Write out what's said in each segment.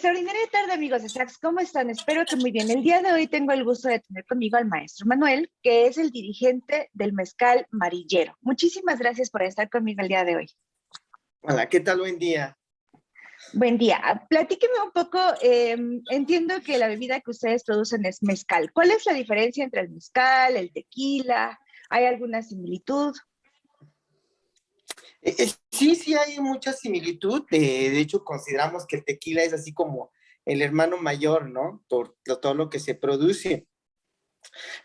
Extraordinaria tarde, amigos de Saks. ¿Cómo están? Espero que muy bien. El día de hoy tengo el gusto de tener conmigo al maestro Manuel, que es el dirigente del Mezcal Marillero. Muchísimas gracias por estar conmigo el día de hoy. Hola, ¿qué tal? Buen día. Buen día. Platíqueme un poco. Entiendo que la bebida que ustedes producen es mezcal. ¿Cuál es la diferencia entre el mezcal, el tequila? ¿Hay alguna similitud? Sí hay mucha similitud. De hecho, consideramos que el tequila es así como el hermano mayor, ¿no? Por todo lo que se produce.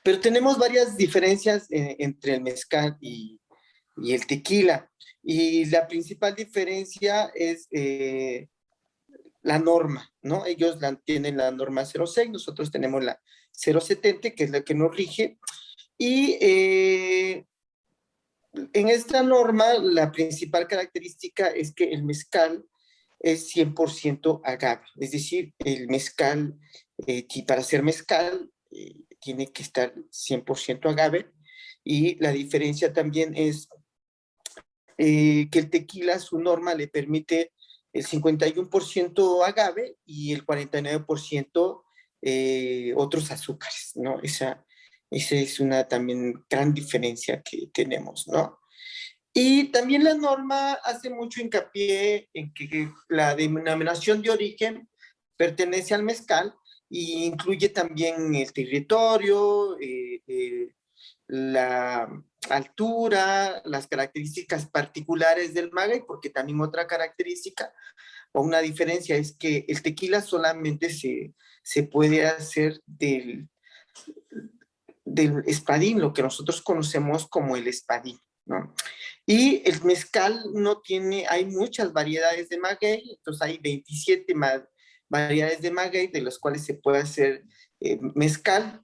Pero tenemos varias diferencias entre el mezcal y el tequila. Y la principal diferencia es la norma, ¿no? Ellos tienen la norma 06, nosotros tenemos la 070, que es la que nos rige. Y en esta norma, la principal característica es que el mezcal es 100% agave, es decir, el mezcal, para hacer mezcal, tiene que estar 100% agave, y la diferencia también es que el tequila, su norma le permite el 51% agave y el 49% otros azúcares, ¿no? Esa es una también gran diferencia que tenemos, ¿no? Y también la norma hace mucho hincapié en que la denominación de origen pertenece al mezcal e incluye también el territorio, la altura, las características particulares del maguey, porque también otra característica o una diferencia es que el tequila solamente se puede hacer del espadín, lo que nosotros conocemos como el espadín, ¿no? Y el mezcal no tiene, hay muchas variedades de maguey, entonces hay 27 variedades de maguey de las cuales se puede hacer mezcal.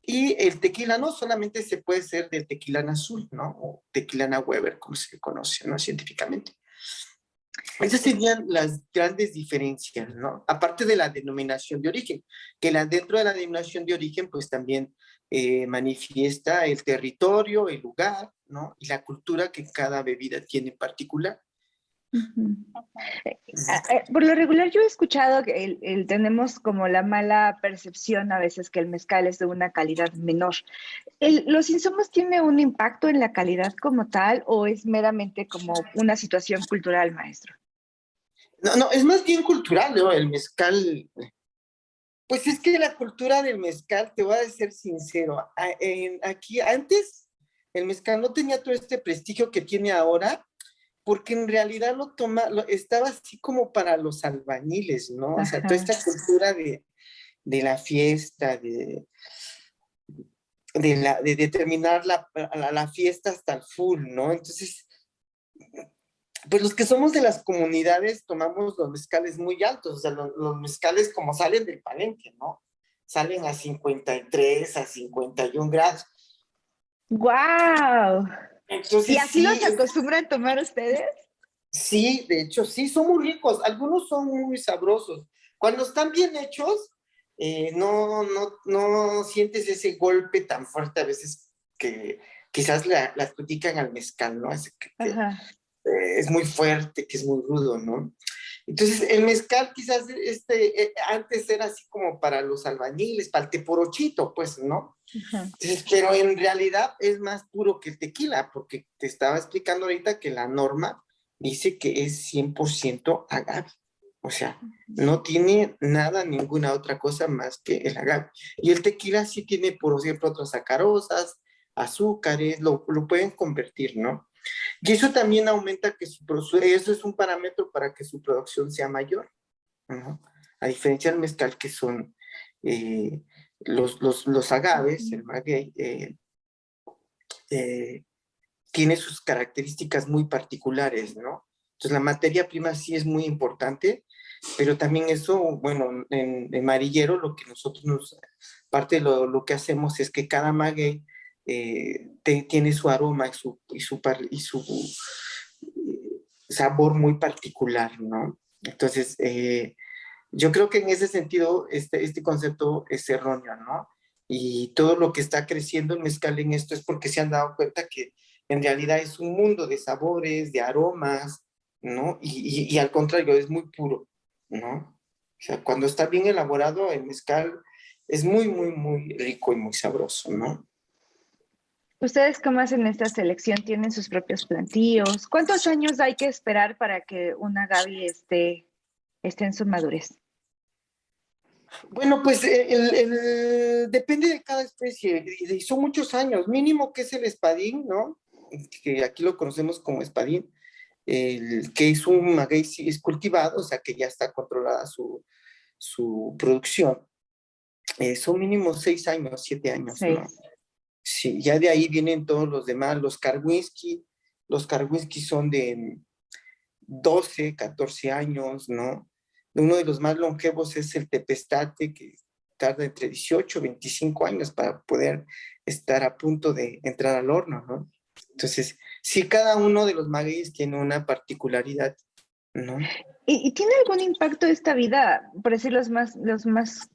Y el tequila no solamente se puede hacer del tequilana azul, ¿no? O tequilana Weber, como se conoce, ¿no? Científicamente. Esas serían las grandes diferencias, ¿no? Aparte de la denominación de origen, que dentro de la denominación de origen, pues también manifiesta el territorio, el lugar, ¿no? Y la cultura que cada bebida tiene en particular. Uh-huh. Por lo regular yo he escuchado que tenemos como la mala percepción a veces que el mezcal es de una calidad menor. ¿Los insumos tienen un impacto en la calidad como tal o es meramente como una situación cultural, maestro? No, es más bien cultural, ¿no? El mezcal, pues es que la cultura del mezcal, te voy a ser sincero, aquí antes el mezcal no tenía todo este prestigio que tiene ahora, porque en realidad estaba así como para los albañiles, ¿no? O sea, toda esta cultura de la fiesta, de terminar la fiesta hasta el full, ¿no? Entonces, pues los que somos de las comunidades tomamos los mezcales muy altos, o sea, los mezcales como salen del palenque, ¿no? Salen a 53, a 51 grados. ¡Guau! Entonces, ¿Y así sí, los acostumbran tomar ustedes? sí, de hecho, sí, son muy ricos. Algunos son muy sabrosos. Cuando están bien hechos, no sientes ese golpe tan fuerte a veces que quizás las critican al mezcal, ¿no? Es muy fuerte, que es muy rudo, ¿no? Entonces, el mezcal quizás antes era así como para los albañiles, para el teporochito, pues, ¿no? Entonces, pero en realidad es más puro que el tequila, porque te estaba explicando ahorita que la norma dice que es 100% agave. O sea, no tiene nada, ninguna otra cosa más que el agave. Y el tequila sí tiene, por ejemplo, otras sacarosas, azúcares, lo pueden convertir, ¿no? Y eso también aumenta que eso es un parámetro para que su producción sea mayor, ¿no? A diferencia del mezcal, que son los agaves, el maguey, tiene sus características muy particulares, ¿no? Entonces la materia prima sí es muy importante, pero también eso, bueno, en Marillero lo que parte de lo que hacemos es que cada maguey tiene su aroma y su sabor muy particular, ¿no? Entonces, yo creo que en ese sentido este concepto es erróneo, ¿no? Y todo lo que está creciendo en mezcal en esto es porque se han dado cuenta que en realidad es un mundo de sabores, de aromas, ¿no? Y al contrario, es muy puro, ¿no? O sea, cuando está bien elaborado, el mezcal es muy, muy, muy rico y muy sabroso, ¿no? ¿Ustedes cómo hacen esta selección? ¿Tienen sus propios plantíos? ¿Cuántos años hay que esperar para que una Gaby esté en su madurez? Bueno, pues depende de cada especie, y son muchos años, mínimo que es el espadín, ¿no? Que aquí lo conocemos como espadín, el que es un maguey sí es cultivado, o sea que ya está controlada su producción. Son mínimo 6 años, 7 años, ¿no? Seis. Sí, ya de ahí vienen todos los demás, los Karwinski son de 12, 14 años, ¿no? Uno de los más longevos es el Tepestate, que tarda entre 18 y 25 años para poder estar a punto de entrar al horno, ¿no? Entonces, sí, cada uno de los magueyes tiene una particularidad, ¿no? ¿Y tiene algún impacto esta vida, por decir los más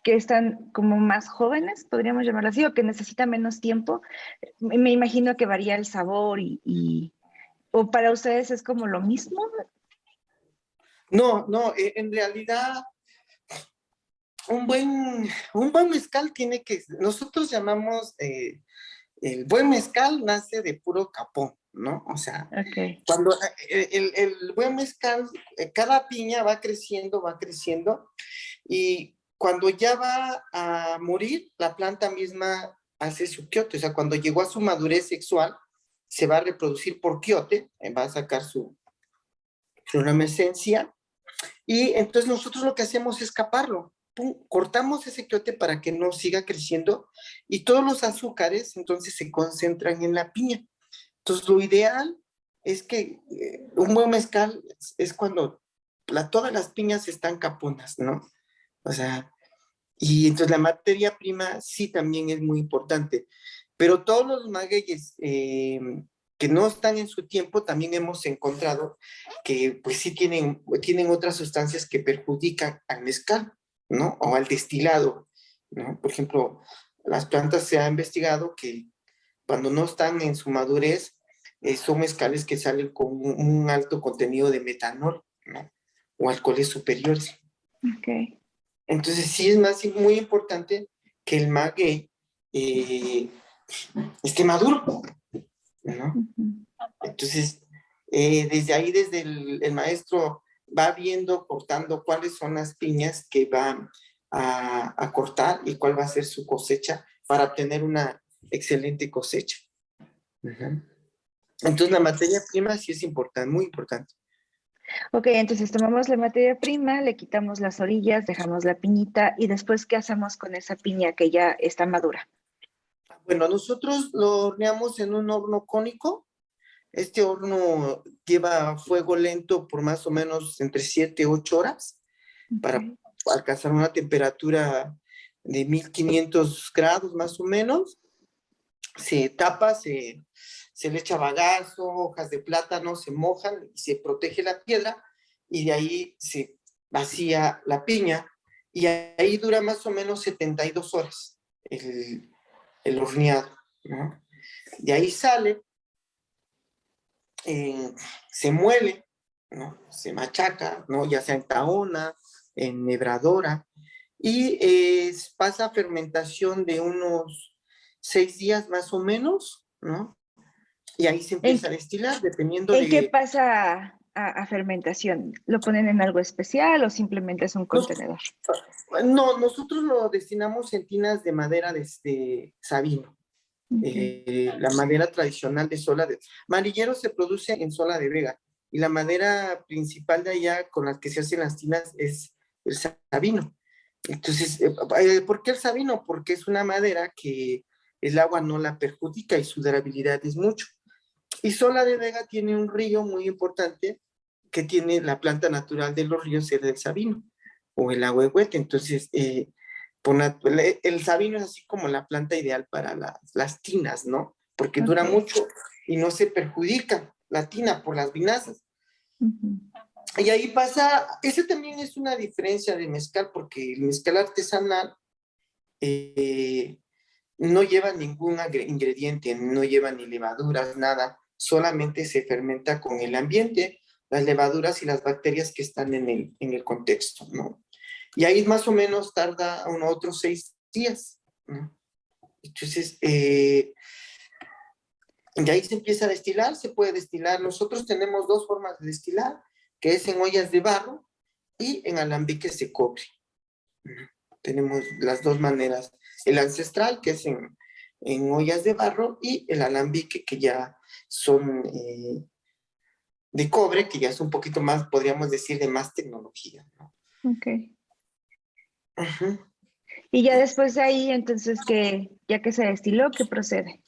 que están como más jóvenes, podríamos llamarlo así, o que necesitan menos tiempo? Me imagino que varía el sabor o para ustedes es como lo mismo. No, no, en realidad un buen mezcal tiene que, nosotros llamamos, el buen mezcal nace de puro capón, ¿no? O sea, Ok. cuando el buen mezcal, cada piña va creciendo, y cuando ya va a morir, la planta misma hace su quiote, o sea, cuando llegó a su madurez sexual, se va a reproducir por quiote, va a sacar su florescencia, y entonces nosotros lo que hacemos es caparlo. Pum, cortamos ese quiote para que no siga creciendo, y todos los azúcares entonces se concentran en la piña. Entonces lo ideal es que un buen mezcal es cuando todas las piñas están caponas, ¿no? O sea, y entonces la materia prima sí también es muy importante. Pero todos los magueyes que no están en su tiempo, también hemos encontrado que pues sí tienen otras sustancias que perjudican al mezcal, ¿no? O al destilado, ¿no? Por ejemplo, las plantas se ha investigado que cuando no están en su madurez, son mezcales que salen con un alto contenido de metanol, ¿no? O alcoholes superiores. Ok. Entonces sí es más muy importante que el maguey eh, esté maduro, ¿no? Ujú. Entonces, desde ahí, desde el maestro va viendo, cortando cuáles son las piñas que va a cortar y cuál va a ser su cosecha para obtener una excelente cosecha. Ujú. Entonces, la materia prima sí es importante, muy importante. Ok, entonces tomamos la materia prima, le quitamos las orillas, dejamos la piñita y después, ¿qué hacemos con esa piña que ya está madura? Bueno, nosotros lo horneamos en un horno cónico. Este horno lleva fuego lento por más o menos entre 7 y 8 horas para Ok. alcanzar una temperatura de 1500 grados más o menos. Se tapa, se le echa bagazo, hojas de plátano, se mojan y se protege la piedra, y de ahí se vacía la piña, y ahí dura más o menos 72 horas el horneado, ¿no? De ahí sale, eh, se muele, ¿no? Se machaca, ¿no? Ya sea en tahona, en hebradora, y pasa a fermentación de unos 6 días más o menos, ¿no? Y ahí se ¿En, empieza a destilar, dependiendo en qué de... pasa a fermentación? ¿Lo ponen en algo especial o simplemente es un Nos- contenedor? no, nosotros lo destinamos en tinas de madera de sabino. Ok. La madera tradicional de Sola de... Marillero se produce en Sola de Vega, y la madera principal de allá con la que se hacen las tinas es el sabino. Entonces, ¿por qué el sabino? Porque es una madera que el agua no la perjudica y su durabilidad es mucho. Y Sola de Vega tiene un río muy importante que tiene la planta natural de los ríos, es el sabino o el ahuehuete. Entonces, el sabino es así como la planta ideal para las tinas, ¿no? Porque dura Ok. mucho y no se perjudica la tina por las vinazas. Ujú. Y ahí pasa, ese también es una diferencia de mezcal, porque el mezcal artesanal eh, no lleva ningún ingrediente, no lleva ni levaduras, nada, solamente se fermenta con el ambiente, las levaduras y las bacterias que están en el contexto, ¿no? Y ahí más o menos tarda otros 6 días, ¿no? Entonces, de ahí se empieza a destilar, se puede destilar. Nosotros tenemos 2 formas de destilar, que es en ollas de barro y en alambiques de cobre. Tenemos las 2 maneras. El ancestral, que es en ollas de barro, y el alambique, que ya son de cobre, que ya es un poquito más, podríamos decir, de más tecnología, ¿no? Ok. Ujú. Y ya después de ahí, entonces, ya que se destiló, ¿qué procede?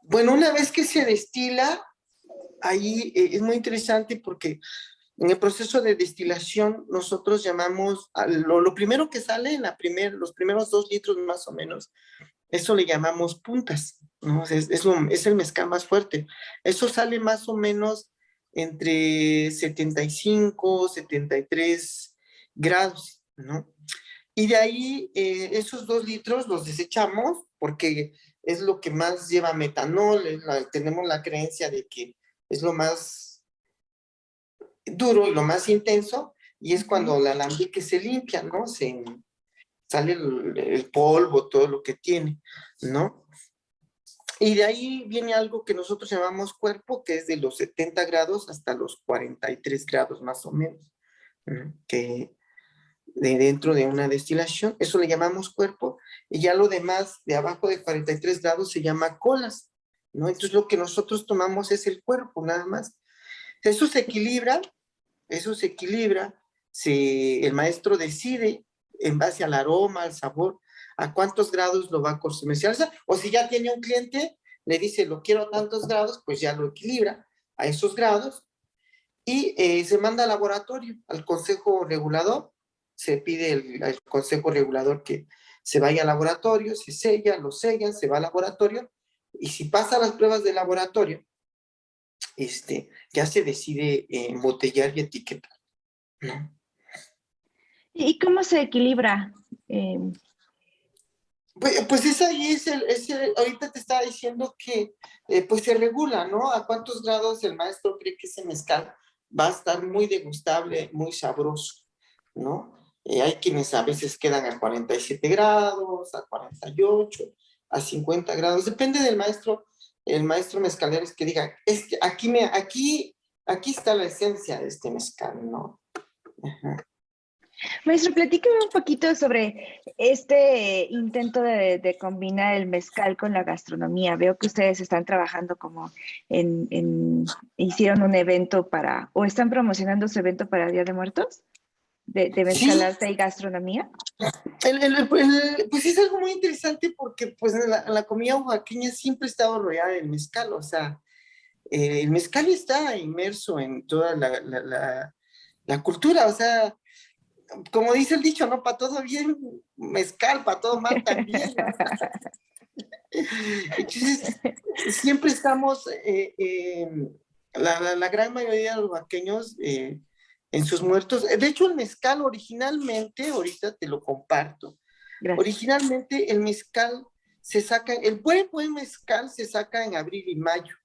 Bueno, una vez que se destila, ahí es muy interesante porque en el proceso de destilación nosotros llamamos, lo primero que sale en los primeros 2 litros más o menos, eso le llamamos puntas, ¿no? Es el mezcal más fuerte. Eso sale más o menos entre 75, 73 grados, ¿no? Y de ahí esos 2 litros los desechamos porque es lo que más lleva metanol, tenemos la creencia de que es lo más duro y lo más intenso, y es cuando el alambique se limpia, ¿no? Sale el polvo, todo lo que tiene, ¿no? Y de ahí viene algo que nosotros llamamos cuerpo, que es de los 70 grados hasta los 43 grados más o menos, ¿no? Que de dentro de una destilación, eso le llamamos cuerpo, y ya lo demás de abajo de 43 grados se llama colas, ¿no? Entonces lo que nosotros tomamos es el cuerpo, nada más. Eso se equilibra, el maestro decide en base al aroma, al sabor, a cuántos grados lo va a comercializar, o si ya tiene un cliente, le dice, lo quiero a tantos grados, pues ya lo equilibra a esos grados, y se manda al laboratorio, al consejo regulador, se pide al consejo regulador que se vaya al laboratorio, se sella, lo sellan, se va al laboratorio, y si pasa las pruebas del laboratorio, ya se decide embotellar y etiquetar, ¿no? ¿Y cómo se equilibra? Eh, Pues es ahí, ahorita te estaba diciendo que pues se regula, ¿no? A cuántos grados el maestro cree que ese mezcal va a estar muy degustable, muy sabroso, ¿no? Hay quienes a veces quedan a 47 grados, a 48, a 50 grados, depende del maestro, el maestro mezcalero es que diga, es que aquí está la esencia de este mezcal, ¿no? Ajá. Maestro, platícame un poquito sobre este intento de combinar el mezcal con la gastronomía. Veo que ustedes están trabajando como hicieron un evento o están promocionando su evento para Día de Muertos, de mezcal, Sí, arte y gastronomía. pues es algo muy interesante porque pues la comida oaxaqueña siempre ha estado rodeada del mezcal, o sea, el mezcal está inmerso en toda la cultura, o sea, como dice el dicho, ¿no? Para todo bien, mezcal, para todo mal también, ¿no? Entonces, siempre estamos, la gran mayoría de los oaxaqueños en sus muertos, de hecho el mezcal originalmente, ahorita te lo comparto, Gracias. originalmente el buen mezcal se saca en abril y mayo,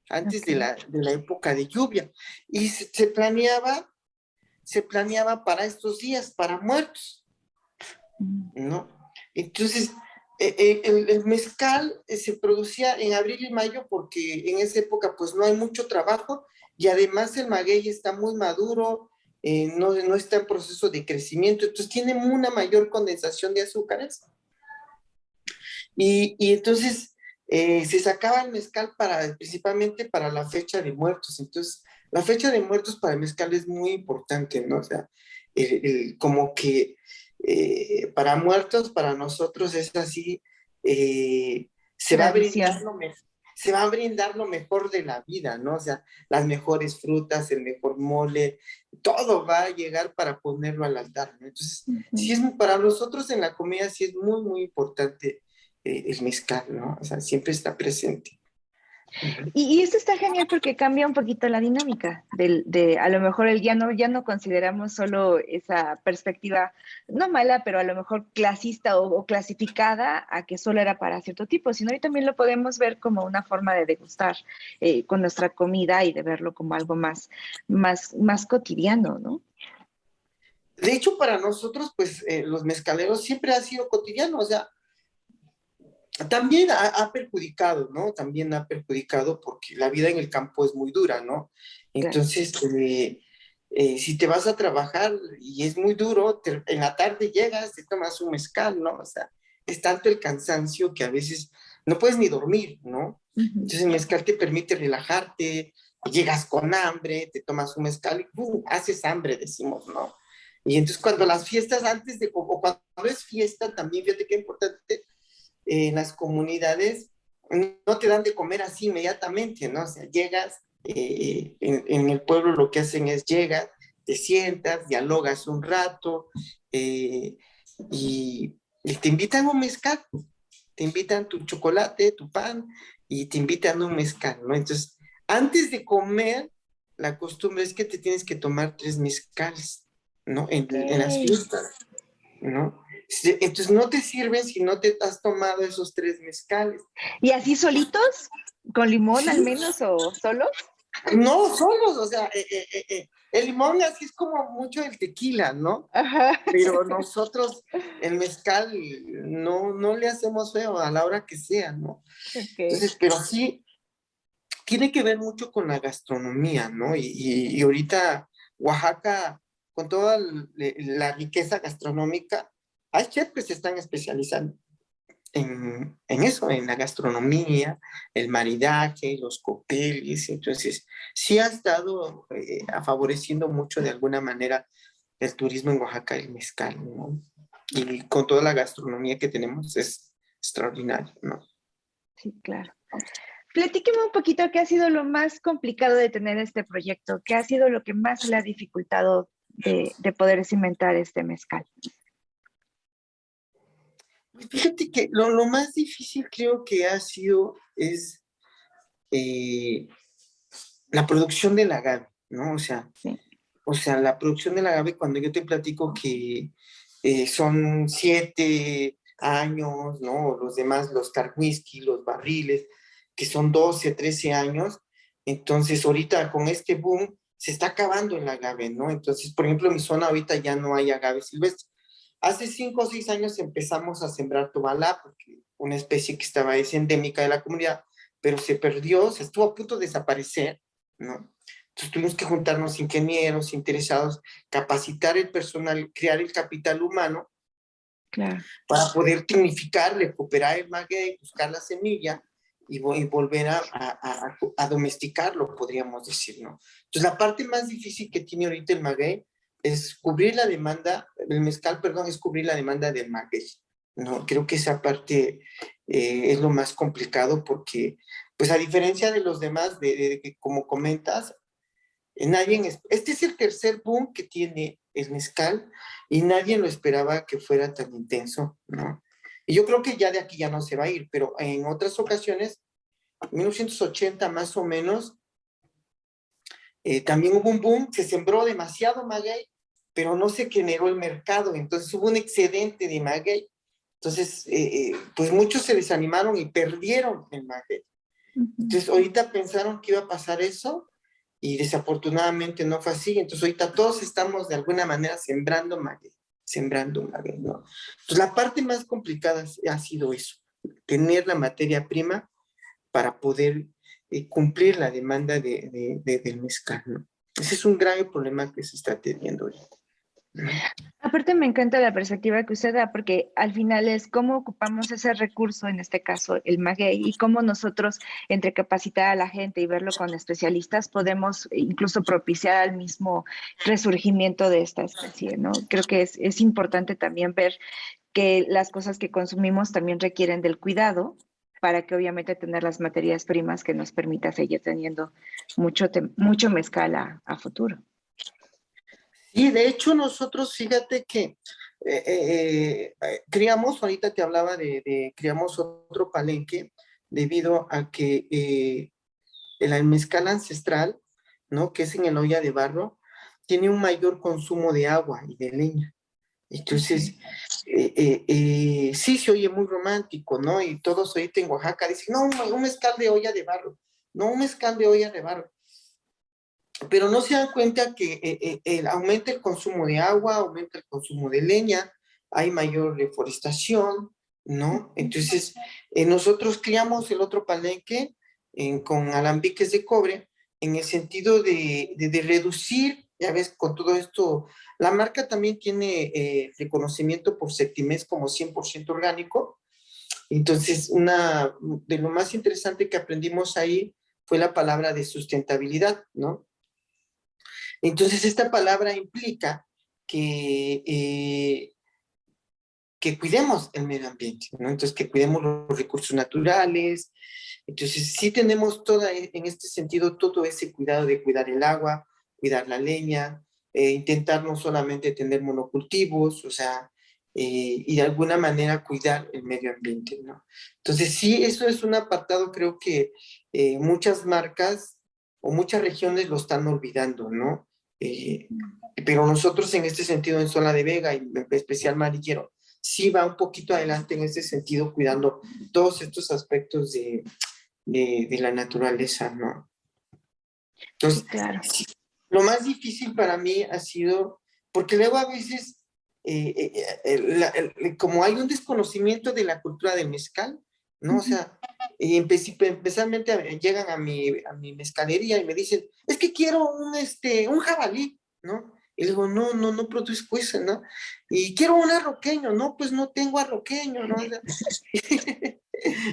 antes de Okay. la época de lluvia, y se planeaba para estos días, para muertos, ¿no? Entonces, el mezcal se producía en abril y mayo porque en esa época pues no hay mucho trabajo y además el maguey está muy maduro, no está en proceso de crecimiento, entonces tiene una mayor condensación de azúcares. Y entonces se sacaba el mezcal principalmente para la fecha de muertos. Entonces, la fecha de muertos para el mezcal es muy importante, ¿no? O sea, como que para muertos, para nosotros es así, se va a brindar Tradición. se va a brindar lo mejor de la vida, ¿no? O sea, las mejores frutas, el mejor mole, todo va a llegar para ponerlo al altar, ¿no? Entonces, sí es, para nosotros en la comida sí es muy, muy importante el mezcal, ¿no? O sea, siempre está presente. Y esto está genial porque cambia un poquito la dinámica a lo mejor ya no consideramos solo esa perspectiva, no mala, pero a lo mejor clasista o clasificada a que solo era para cierto tipo, sino hoy también lo podemos ver como una forma de degustar con nuestra comida y de verlo como algo más cotidiano, ¿no? De hecho, para nosotros, pues los mezcaleros siempre ha sido cotidiano, o sea, también ha perjudicado, ¿no? También ha perjudicado porque la vida en el campo es muy dura, ¿no? Claro. Entonces, si te vas a trabajar y es muy duro, en la tarde llegas, te tomas un mezcal, ¿no? O sea, es tanto el cansancio que a veces no puedes ni dormir, ¿no? Ujú. Entonces el mezcal te permite relajarte, llegas con hambre, te tomas un mezcal y ¡pum! Haces hambre, decimos, ¿no? Y entonces cuando las fiestas antes de, o cuando es fiesta, también fíjate qué importante, en las comunidades no te dan de comer así inmediatamente, ¿no? O sea, llegas, en el pueblo lo que hacen es llegas, te sientas, dialogas un rato y te invitan a un mezcal, te invitan tu chocolate, tu pan y te invitan a un mezcal, ¿no? Entonces, antes de comer, la costumbre es que te tienes que tomar 3 mezcales, ¿no? En las Ok. fiestas, ¿no? Entonces no te sirven si no te has tomado esos 3 mezcales. ¿Y así solitos? ¿Con limón al Sí, menos o solos? no solos, o sea, el limón así es como mucho el tequila, ¿no? Ajá. Pero nosotros el mezcal no le hacemos feo a la hora que sea, ¿no? Ok. Entonces, pero sí, tiene que ver mucho con la gastronomía, ¿no? Y ahorita Oaxaca, con toda la riqueza gastronómica, hay chefs que se están especializando en eso, en la gastronomía, el maridaje, los cócteles. Entonces, sí ha estado favoreciendo mucho de alguna manera el turismo en Oaxaca, el mezcal, ¿no? Y con toda la gastronomía que tenemos es extraordinario, ¿no? Sí, claro. Platíqueme un poquito qué ha sido lo más complicado de tener este proyecto, qué ha sido lo que más le ha dificultado de poder cimentar este mezcal. Fíjate que lo más difícil creo que ha sido es eh, la producción del agave, ¿no? Sí. O sea, la producción del agave, cuando yo te platico que son 7 años, ¿no? Los demás, los whisky, los barriles, que son 12, 13 años. Entonces, ahorita con este boom se está acabando el agave, ¿no? Entonces, por ejemplo, en mi zona ahorita ya no hay agave silvestre. Hace 5 o 6 años empezamos a sembrar tobalá, porque una especie que estaba es endémica de la comunidad, pero se perdió, se estuvo a punto de desaparecer, ¿no? Entonces tuvimos que juntarnos ingenieros, interesados, capacitar el personal, crear el capital humano Claro. para poder tecnificar, recuperar el maguey, buscar la semilla y volver a domesticarlo, podríamos decir, ¿no? Entonces la parte más difícil que tiene ahorita el maguey es cubrir la demanda, el mezcal, perdón, es cubrir la demanda del maguey, ¿no? Creo que esa parte es lo más complicado porque, pues a diferencia de los demás, de que como comentas, este es el tercer boom que tiene el mezcal y nadie lo esperaba que fuera tan intenso, ¿no? Y yo creo que ya de aquí ya no se va a ir, pero en otras ocasiones, en 1980 más o menos, también hubo un boom, se sembró demasiado maguey, pero no se generó el mercado, entonces hubo un excedente de maguey, entonces pues muchos se desanimaron y perdieron el maguey. Ujú. Entonces ahorita pensaron que iba a pasar eso y desafortunadamente no fue así. Entonces ahorita todos estamos de alguna manera sembrando maguey, ¿no? Entonces la parte más complicada ha sido eso, tener la materia prima para poder cumplir la demanda del mezcal, ¿no? Ese es un grave problema que se está teniendo ahorita, ¿no? Aparte me encanta la perspectiva que usted da, porque al final es cómo ocupamos ese recurso, en este caso el maguey, y cómo nosotros, entre capacitar a la gente y verlo con especialistas, podemos incluso propiciar al mismo resurgimiento de esta especie, ¿no? Creo que es importante también ver que las cosas que consumimos también requieren del cuidado para que obviamente tener las materias primas que nos permita seguir teniendo mucho mezcal a futuro. Y de hecho nosotros, fíjate que criamos, ahorita te hablaba criamos otro palenque debido a que el mezcal ancestral, ¿no? Que es en el olla de barro, tiene un mayor consumo de agua y de leña. Entonces, sí se oye muy romántico, ¿no? Y todos ahorita en Oaxaca dicen, no, un mezcal de olla de barro, no, un mezcal de olla de barro. Pero no se dan cuenta que aumenta el consumo de agua, aumenta el consumo de leña, hay mayor deforestación, ¿no? Entonces, nosotros criamos el otro palenque con alambiques de cobre en el sentido de reducir, ya ves, con todo esto, la marca también tiene reconocimiento por Septimés como 100% orgánico. Entonces, de lo más interesante que aprendimos ahí fue la palabra de sustentabilidad, ¿no? Entonces, esta palabra implica que cuidemos el medio ambiente, ¿no? Entonces, que cuidemos los recursos naturales. Entonces, sí tenemos en este sentido, todo ese cuidado de cuidar el agua, cuidar la leña, intentar no solamente tener monocultivos, o sea, y de alguna manera cuidar el medio ambiente, ¿no? Entonces, sí, eso es un apartado, creo que muchas marcas o muchas regiones lo están olvidando, ¿no? Pero nosotros en este sentido en Zona de Vega y en especial Marillero, sí va un poquito adelante en este sentido, cuidando todos estos aspectos de la naturaleza, ¿no? Entonces, Sí, claro. sí, lo más difícil para mí ha sido, porque luego a veces, como hay un desconocimiento de la cultura del mezcal, ¿no? O sea, especialmente llegan a mi mezcalería y me dicen, es que quiero un jabalí, ¿no? Y le digo, no produzco eso, ¿no? Y quiero un arroqueño, no, pues no tengo arroqueño, ¿no? O sea,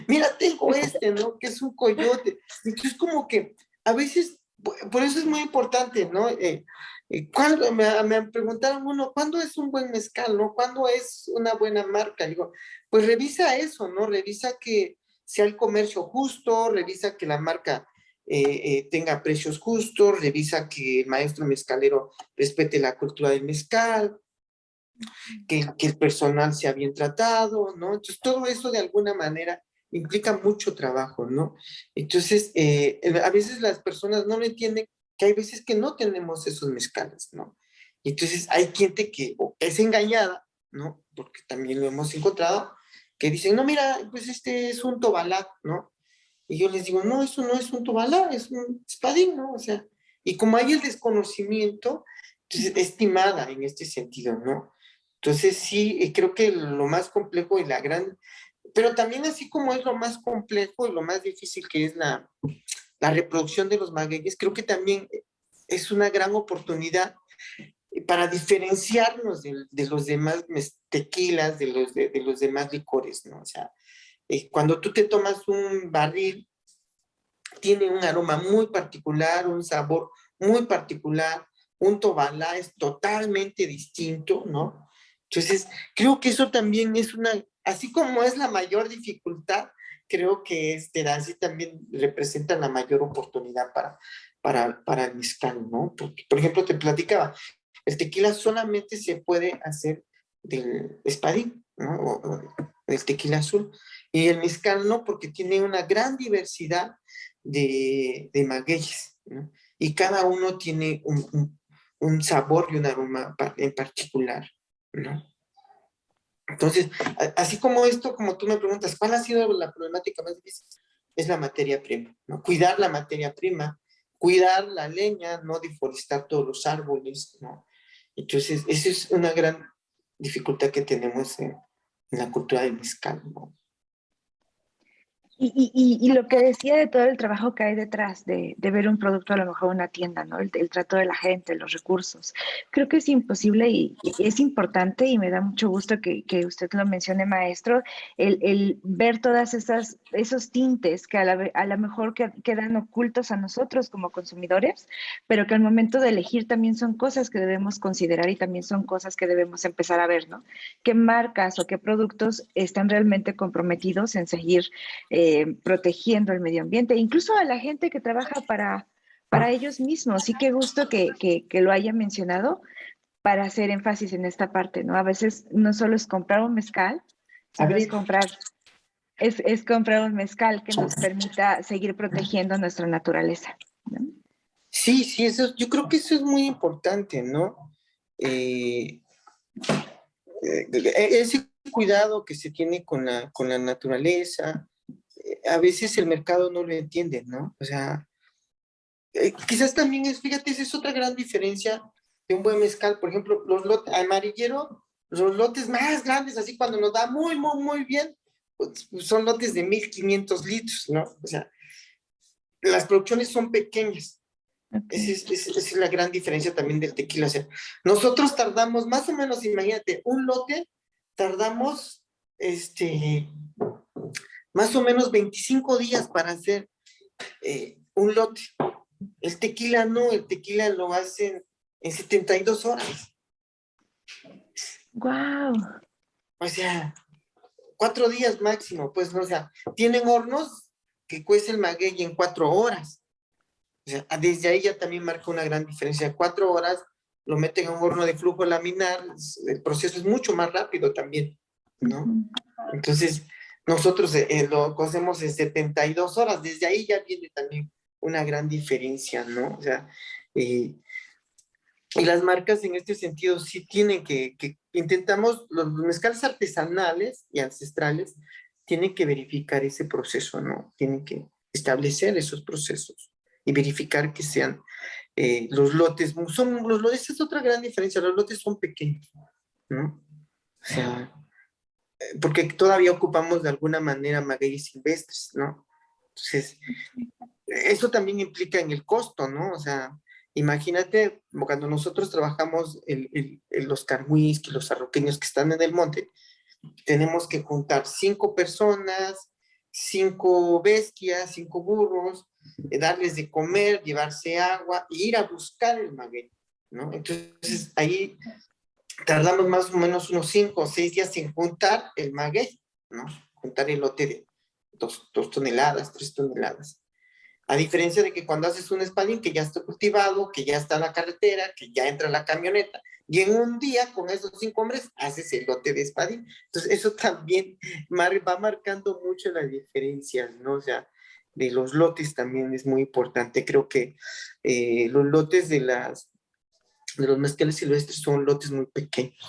mira, tengo ¿no? Que es un coyote. Entonces, como que a veces, por eso es muy importante, ¿no? Cuando me preguntaron uno, ¿cuándo es un buen mezcal, no? ¿Cuándo es una buena marca? Digo, pues revisa eso, ¿no? Revisa que sea el comercio justo, revisa que la marca tenga precios justos, revisa que el maestro mezcalero respete la cultura del mezcal, que el personal sea bien tratado, ¿no? Entonces, todo eso de alguna manera implica mucho trabajo, ¿no? Entonces, a veces las personas no lo entienden, que hay veces que no tenemos esos mezcales, ¿no? Y entonces hay gente que es engañada, ¿no? Porque también lo hemos encontrado, que dicen, no, mira, pues este es un tobalá, ¿no? Y yo les digo, no, eso no es un tobalá, es un espadín, ¿no? O sea, y como hay el desconocimiento, entonces es timada en este sentido, ¿no? Entonces sí, creo que lo más complejo y pero también así como es lo más complejo y lo más difícil que es la reproducción de los magueyes, creo que también es una gran oportunidad para diferenciarnos de los demás tequilas, de los demás licores, ¿no? O sea, cuando tú te tomas un barril, tiene un aroma muy particular, un sabor muy particular, un tobalá es totalmente distinto, ¿no? Entonces, creo que eso también es así como es la mayor dificultad, creo que así también representa la mayor oportunidad para el mezcal, ¿no? Porque, por ejemplo, te platicaba, el tequila solamente se puede hacer del espadín, ¿no? O del tequila azul. Y el mezcal no, porque tiene una gran diversidad de magueyes, ¿no? Y cada uno tiene un sabor y un aroma en particular, ¿no? Entonces, así como esto, como tú me preguntas, ¿cuál ha sido la problemática más difícil? Es la materia prima, ¿no? Cuidar la materia prima, cuidar la leña, no deforestar todos los árboles, ¿no? Entonces, esa es una gran dificultad que tenemos en la cultura del mezcal, ¿no? Y lo que decía de todo el trabajo que hay detrás de ver un producto, a lo mejor una tienda, ¿no? El trato de la gente, los recursos. Creo que es imposible y es importante y me da mucho gusto que usted lo mencione, maestro, el ver todas esos tintes que a lo mejor quedan ocultos a nosotros como consumidores, pero que al momento de elegir también son cosas que debemos considerar y también son cosas que debemos empezar a ver, ¿no? ¿Qué marcas o qué productos están realmente comprometidos en seguir protegiendo el medio ambiente, incluso a la gente que trabaja para ellos mismos? Sí, qué gusto que lo haya mencionado para hacer énfasis en esta parte, ¿no? A veces no solo es comprar un mezcal, A sino es ver, comprar. es comprar un mezcal que nos permita seguir protegiendo nuestra naturaleza, ¿no? Sí, sí, eso, yo creo que eso es muy importante, ¿no? Eh, ese cuidado que se tiene con la naturaleza, a veces el mercado no lo entiende, ¿no? O sea, quizás también es, fíjate, esa es otra gran diferencia de un buen mezcal. Por ejemplo, los lotes amarillero, los lotes más grandes, así cuando nos da muy, muy, muy bien, pues, son lotes de 1,500 litros, ¿no? O sea, las producciones son pequeñas. Okay. Esa es la gran diferencia también del tequila. O sea, nosotros tardamos más o menos, imagínate, un lote, tardamos más o menos 25 días para hacer un lote. El tequila no, el tequila lo hacen en 72 horas. Wow. O sea, 4 días máximo, pues, o sea, tienen hornos que cuece el maguey en 4 horas. O sea, desde ahí ya también marca una gran diferencia. 4 horas lo meten a un horno de flujo laminar, el proceso es mucho más rápido también, ¿no? Uh-huh. Entonces, nosotros lo cocemos en 72 horas, desde ahí ya viene también una gran diferencia, ¿no? O sea, eh, y las marcas en este sentido sí tienen que intentamos, los mezcales artesanales y ancestrales tienen que verificar ese proceso, ¿no? Tienen que establecer esos procesos y verificar que sean los lotes, esa es otra gran diferencia, los lotes son pequeños, ¿no? O sea, porque todavía ocupamos de alguna manera magueyes silvestres, ¿no? Entonces, eso también implica en el costo, ¿no? O sea, imagínate cuando nosotros trabajamos los carhuisquis, los arroqueños que están en el monte, tenemos que juntar 5 personas, 5 bestias, 5 burros, darles de comer, llevarse agua e ir a buscar el maguey, ¿no? Entonces ahí tardamos más o menos unos 5 o 6 días en juntar el maguey, ¿no? Juntar el lote de 2 toneladas, 3 toneladas. A diferencia de que cuando haces un espadín que ya está cultivado, que ya está en la carretera, que ya entra en la camioneta, y en un día con esos 5 hombres haces el lote de espadín. Entonces eso también va marcando mucho la diferencia, ¿no? O sea, de los lotes también es muy importante. Creo que los lotes de los mezcales silvestres son lotes muy pequeños,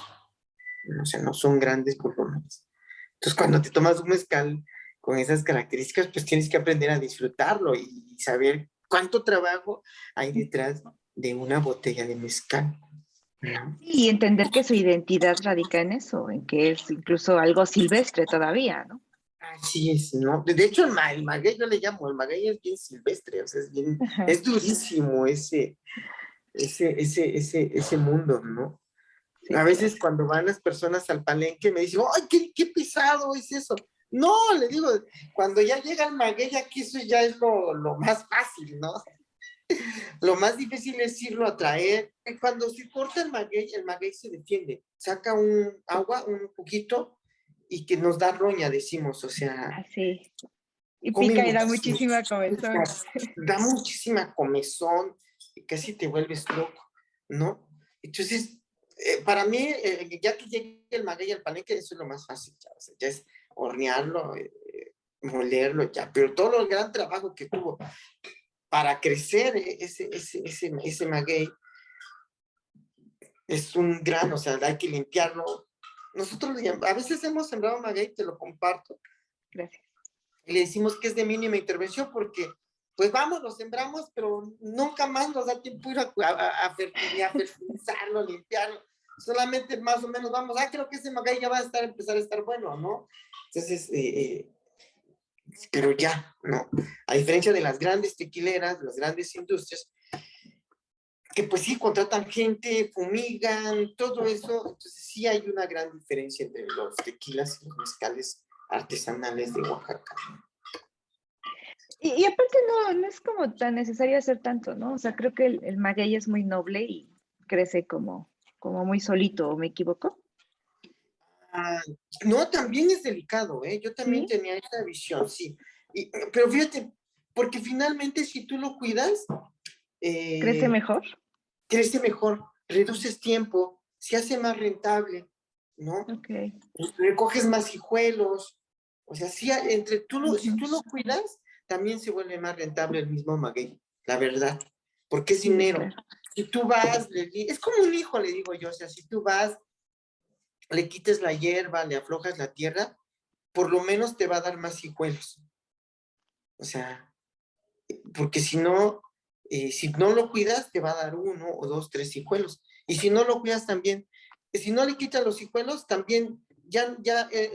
¿no? O sea, no son grandes volúmenes. Entonces cuando te tomas un mezcal con esas características, pues tienes que aprender a disfrutarlo y saber cuánto trabajo hay detrás de una botella de mezcal, ¿no? Y entender que su identidad radica en eso, en que es incluso algo silvestre todavía, ¿no? Así es, ¿no? De hecho, el maguey yo le llamo, el maguey es bien silvestre, o sea, Ajá. es durísimo ese mundo, ¿no? Sí, A claro. veces cuando van las personas al palenque me dicen, ¡ay, qué pesado es eso! No, le digo, cuando ya llega el maguey, aquí eso ya es lo más fácil, ¿no? Lo más difícil es irlo a traer. Cuando se corta el maguey se defiende. Saca un agua, un poquito, y que nos da roña, decimos. O sea, Así. Y come pica y da muchísimo. muchísima comezón. Da muchísima comezón y casi te vuelves loco, ¿no? Entonces, para mí, ya que llegue el maguey al palenque, eso es lo más fácil. Ya, o sea, ya es hornearlo, molerlo, ya. Pero todo el gran trabajo que tuvo para crecer ese maguey es un gran, o sea, hay que limpiarlo. Nosotros a veces hemos sembrado maguey, te lo comparto, Gracias. y le decimos que es de mínima intervención porque, pues vamos, lo sembramos, pero nunca más nos da tiempo ir a fertilizarlo, limpiarlo. Solamente más o menos vamos, creo que ese maguey ya va a empezar a estar bueno, ¿no? Entonces, pero ya, ¿no? A diferencia de las grandes tequileras, las grandes industrias, que pues sí contratan gente, fumigan, todo eso. Entonces sí hay una gran diferencia entre los tequilas y los mezcales artesanales de Oaxaca. Y aparte no es como tan necesario hacer tanto, ¿no? O sea, creo que el maguey es muy noble y crece como muy solito, ¿o me equivoco? Ah, no, también es delicado, ¿eh? Yo también Sí, tenía esa visión, sí. Pero fíjate, porque finalmente si tú lo cuidas, crece eh, mejor. crece mejor, reduces tiempo, se hace más rentable, ¿no? Ok. Recoges más hijuelos, O sea, sí, si tú lo cuidas, también se vuelve más rentable el mismo maguey, la verdad, porque es dinero. Claro. Si tú vas, es como un hijo, le digo yo, o sea, si tú vas, le quites la hierba, le aflojas la tierra, por lo menos te va a dar más hijuelos. O sea, porque si no lo cuidas, te va a dar 1 o 2, 3 hijuelos. Y si no lo cuidas también, si no le quitas los hijuelos, también ya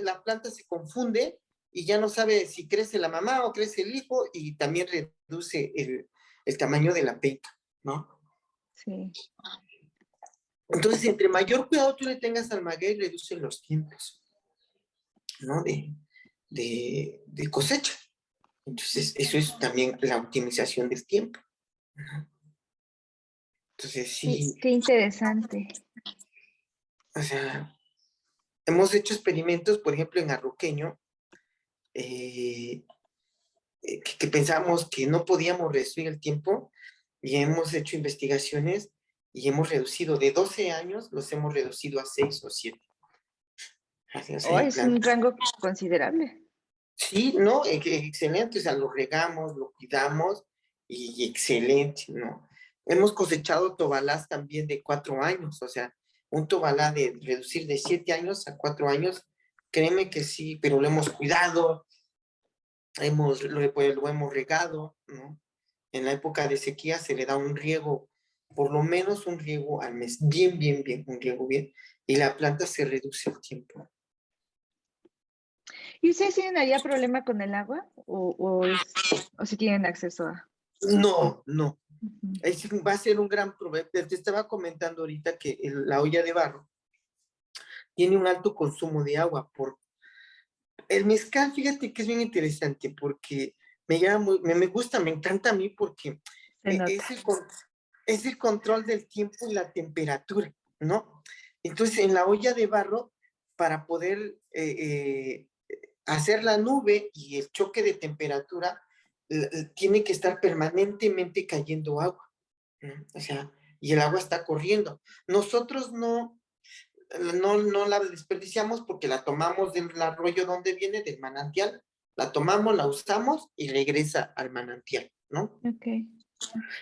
la planta se confunde y ya no sabe si crece la mamá o crece el hijo y también reduce el tamaño de la penca, ¿no? Sí. Entonces, entre mayor cuidado tú le tengas al maguey, reduce los tiempos, ¿no? De cosecha. Entonces, eso es también la optimización del tiempo, ¿no? Entonces, sí, Qué interesante. o sea, hemos hecho experimentos, por ejemplo, en arroqueño, que pensamos que no podíamos reducir el tiempo y hemos hecho investigaciones y hemos reducido de 12 años, los hemos reducido a 6 o 7. O sea, Oh, hay es un plantas. rango considerable. Sí, ¿no? Excelente, o sea, lo regamos, lo cuidamos y excelente, ¿no? Hemos cosechado tobalás también de 4 años, o sea, un tobalá de reducir de 7 años a 4 años, créeme que sí, pero lo hemos cuidado, lo hemos regado, ¿no? En la época de sequía se le da un riego, por lo menos un riego al mes, bien, bien, bien, un riego bien, y la planta se reduce el tiempo. ¿Y ustedes tienen allá problema con el agua? ¿O si tienen acceso a? No, no. Ujú. Va a ser un gran problema. Te estaba comentando ahorita que la olla de barro tiene un alto consumo de agua. El mezcal, fíjate que es bien interesante porque me gusta, me encanta a mí porque Se nota. es el control del tiempo y la temperatura, ¿no? Entonces, en la olla de barro, para poder hacer la nube y el choque de temperatura, tiene que estar permanentemente cayendo agua, ¿no? O sea, y el agua está corriendo. Nosotros no la desperdiciamos porque la tomamos del arroyo donde viene, del manantial, la tomamos, la usamos y regresa al manantial, ¿no? Ok.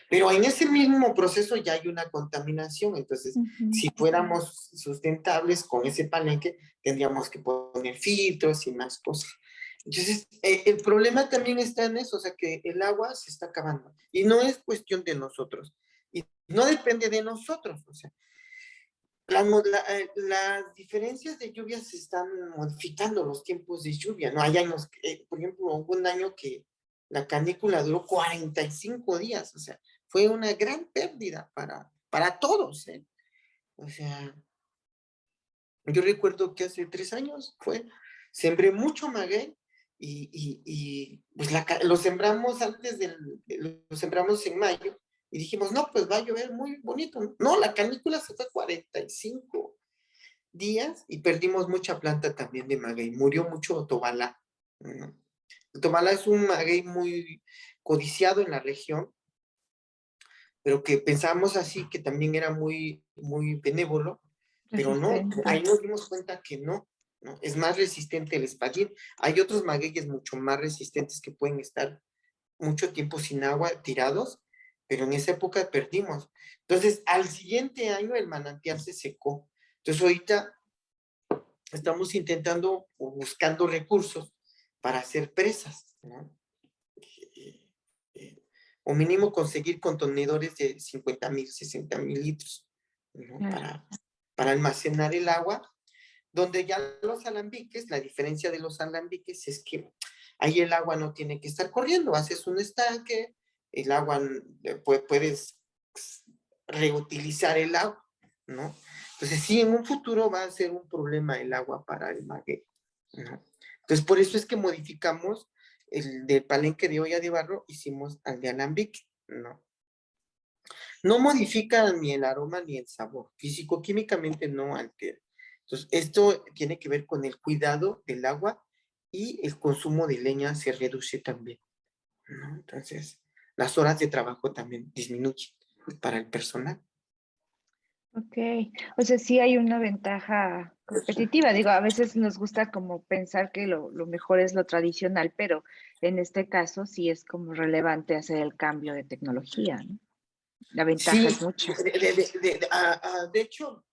Pero en ese mismo proceso ya hay una contaminación, entonces Ujú. si fuéramos sustentables con ese palenque, tendríamos que poner filtros y más cosas. Entonces, el problema también está en eso, o sea, que el agua se está acabando y no es cuestión de nosotros y no depende de nosotros, o sea, las diferencias de lluvia se están modificando los tiempos de lluvia, ¿no? Hay años, por ejemplo, hubo un año que la canícula duró 45 días, o sea, fue una gran pérdida para todos, ¿eh? O sea, yo recuerdo que hace 3 años sembré mucho maguey pues lo sembramos lo sembramos en mayo y dijimos, no, pues va a llover muy bonito. No, la canícula se fue 45 días y perdimos mucha planta también de maguey. Murió mucho tobalá, ¿no? El tobalá es un maguey muy codiciado en la región, pero que pensábamos así que también era muy, muy benévolo, pero no, ahí Resistente. nos dimos cuenta que no, ¿no? Es más resistente el espadín. Hay otros magueyes mucho más resistentes que pueden estar mucho tiempo sin agua tirados, pero en esa época perdimos. Entonces, al siguiente año el manantial se secó. Entonces, ahorita estamos intentando o buscando recursos para hacer presas, ¿no? O mínimo conseguir contenedores de 50,000, 60,000 litros, ¿no? Claro. Para almacenar el agua, donde ya los alambiques, la diferencia de los alambiques es que ahí el agua no tiene que estar corriendo, haces un estanque, el agua, puedes reutilizar el agua, ¿no? Entonces, sí, en un futuro va a ser un problema el agua para el maguey, ¿no? Entonces, por eso es que modificamos el del palenque de olla de barro, hicimos al de alambique, ¿no? No modifica ni el aroma ni el sabor, físico-químicamente no altera. Entonces, esto tiene que ver con el cuidado del agua y el consumo de leña se reduce también, ¿no? Entonces, las horas de trabajo también disminuyen para el personal. Ok, o sea, sí hay una ventaja competitiva. Digo, a veces nos gusta como pensar que lo mejor es lo tradicional, pero en este caso sí es como relevante hacer el cambio de tecnología, ¿no? La ventaja Sí, es mucha. de hecho,